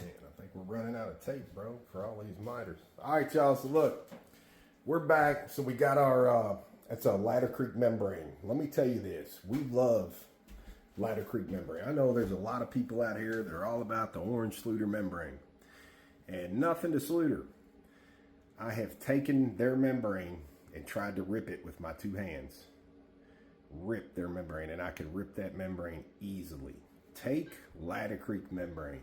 I think we're running out of tape, bro, for all these miters. All right, y'all. So look, we're back. So we got our it's a Ladder Creek membrane. Let me tell you this: we love Ladder Creek membrane. I know there's a lot of people out here that are all about the orange Sluter membrane, and nothing to Sluter. I have taken their membrane and tried to rip it with my two hands. Rip their membrane, and I could rip that membrane easily. Take Ladder Creek membrane.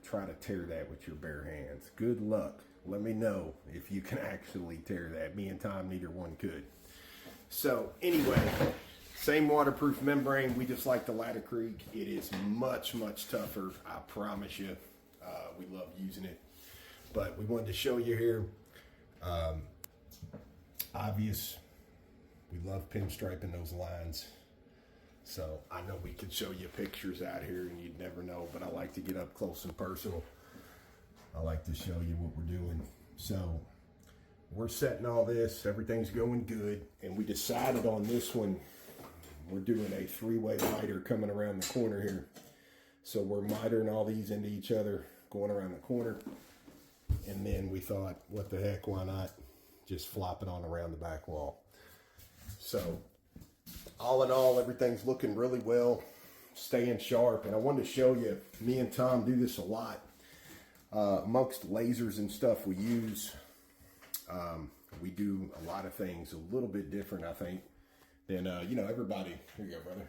Try to tear that with your bare hands. Good luck. Let me know if you can actually tear that. Me and Tom, neither one could. So anyway, same waterproof membrane. We just like the Ladder Creek. It is much, much tougher. I promise you. We love using it. But we wanted to show you here. Obvious. We love pinstriping those lines. So I know we could show you pictures out here and you'd never know, but I like to get up close and personal. I like to show you what we're doing. So we're setting all this, everything's going good, and we decided on this one, we're doing a three-way miter coming around the corner here. So we're mitering all these into each other, going around the corner, and then we thought, what the heck, why not just flop it on around the back wall. So all in all, everything's looking really well, staying sharp. And I wanted to show you, me and Tom do this a lot. Amongst lasers and stuff we use, we do a lot of things a little bit different, I think, than, you know, everybody, here you go, brother.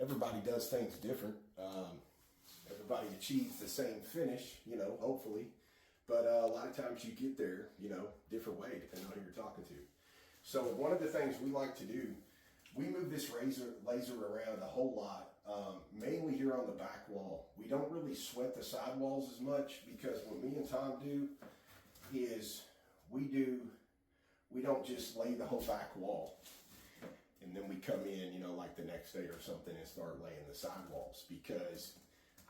Everybody does things different. Everybody achieves the same finish, you know, hopefully. But a lot of times you get there, you know, different way, depending on who you're talking to. So one of the things we like to do, we move this laser around a whole lot, mainly here on the back wall. We don't really sweat the sidewalls as much because what me and Tom do is we don't just lay the whole back wall and then we come in, you know, like the next day or something and start laying the sidewalls, because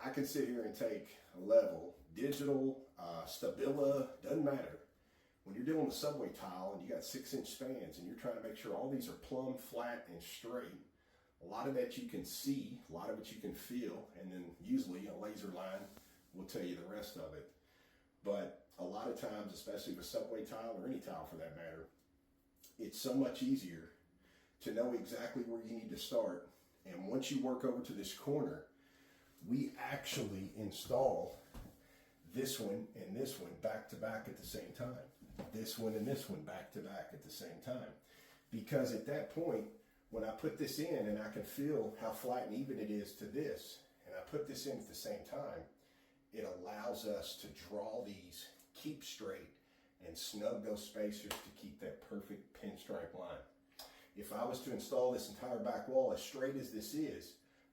I can sit here and take a level, digital, Stabila, doesn't matter. When you're dealing with subway tile and you got 6-inch spans and you're trying to make sure all these are plumb, flat, and straight, a lot of that you can see, a lot of it you can feel, and then usually a laser line will tell you the rest of it. But a lot of times, especially with subway tile or any tile for that matter, it's so much easier to know exactly where you need to start. And once you work over to this corner, we actually install this one and this one back to back at the same time. This one and this one back to back at the same time. Because at that point, when I put this in and I can feel how flat and even it is to this, and I put this in at the same time, it allows us to draw these, keep straight, and snug those spacers to keep that perfect pinstripe line. If I was to install this entire back wall as straight as this is,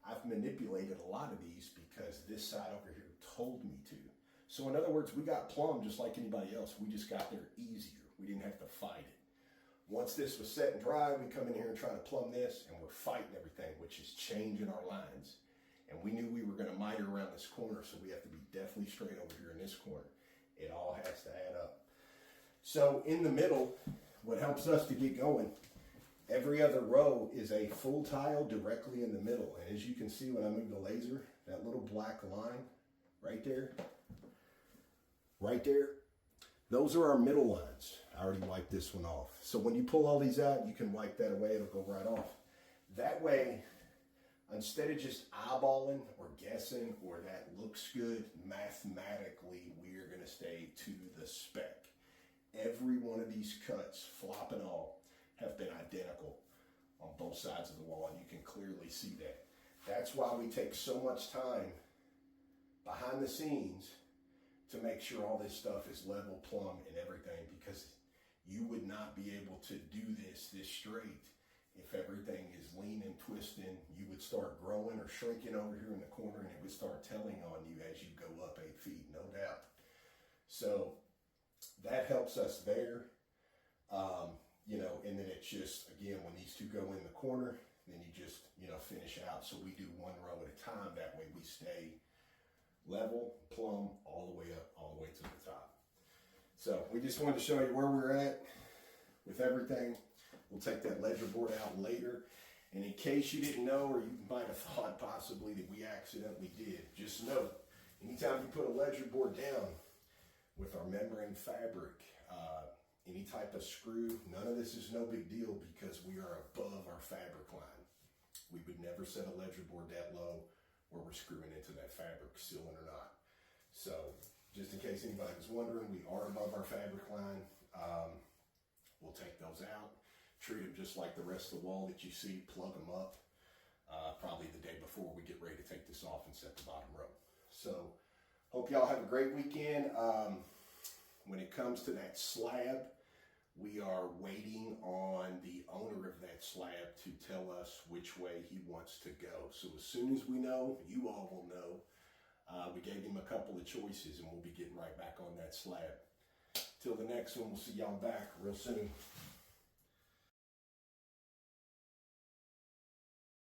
I've manipulated a lot of these because this side over here told me to. So in other words, we got plumb just like anybody else. We just got there easier. We didn't have to fight it. Once this was set and dry, we come in here and try to plumb this, and we're fighting everything, which is changing our lines. And we knew we were going to miter around this corner, so we have to be definitely straight over here in this corner. It all has to add up. So in the middle, what helps us to get going, every other row is a full tile directly in the middle. And as you can see when I move the laser, that little black line right there, those are our middle lines. I already wiped this one off. So when you pull all these out, you can wipe that away. It'll go right off. That way, instead of just eyeballing or guessing or that looks good, mathematically, we're going to stay to the spec. Every one of these cuts, flop and all, have been identical on both sides of the wall, and you can clearly see that. That's why we take so much time behind the scenes to make sure all this stuff is level, plumb, and everything, because you would not be able to do this straight if everything is lean and twisting. You would start growing or shrinking over here in the corner, and it would start telling on you as you go up 8 feet, no doubt. So that helps us there. You know, and then it's just, again, when these two go in the corner, then you just, you know, finish out. So we do one row at a time. That way we stay level, plumb, all the way up, all the way to the top. So we just wanted to show you where we're at with everything. We'll take that ledger board out later. And in case you didn't know, or you might have thought possibly that we accidentally did, just know Anytime you put a ledger board down with our membrane fabric, any type of screw, none of this is no big deal because we are above our fabric line. We would never set a ledger board that low where we're screwing into that fabric, sealing or not. So just in case anybody was wondering, we are above our fabric line. We'll take those out, treat them just like the rest of the wall that you see, plug them up, probably the day before we get ready to take this off and set the bottom row. So hope y'all have a great weekend. When it comes to that slab, we are waiting on the owner of that slab to tell us which way he wants to go. So as soon as we know, you all will know. We gave him a couple of choices and we'll be getting right back on that slab. Till the next one, we'll see y'all back real soon.